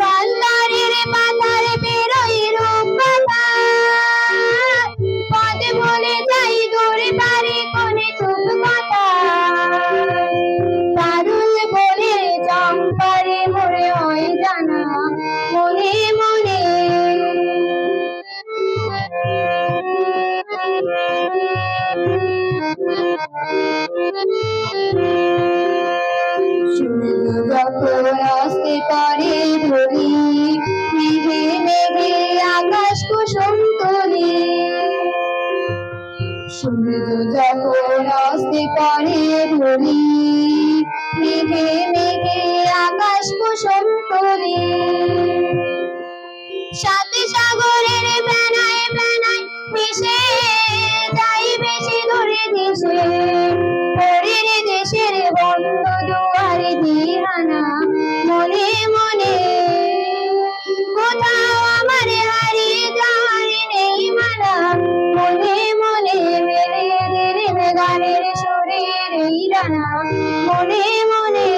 পাল্লারের পাতার বেরোই রূপ পাতা পদ বলে যাই দূরে পারে কোনে চুপ কথা দারুল বলে চম্পারে মোরে হয় জানা মনে মনে যখন আসতে পারে ধরি মেঘে মেঘে আকাশ কুসুম তরি সূর্য যখন আসতে পারে ধরি মেঘে মেঘে আকাশ কুসুম তরি সাথে সাগরের বেনায় বেনায় মিশে যাই বেশি দূরে দেশে পরের দেশের বন্ধ দুয়ারে দিহানা মনে মনে কোথাও আমার হারিয়ে যাওয়ার নেই মানা মনে মনে মেরে দিলে গানের সুরের এই রানা মনে মনে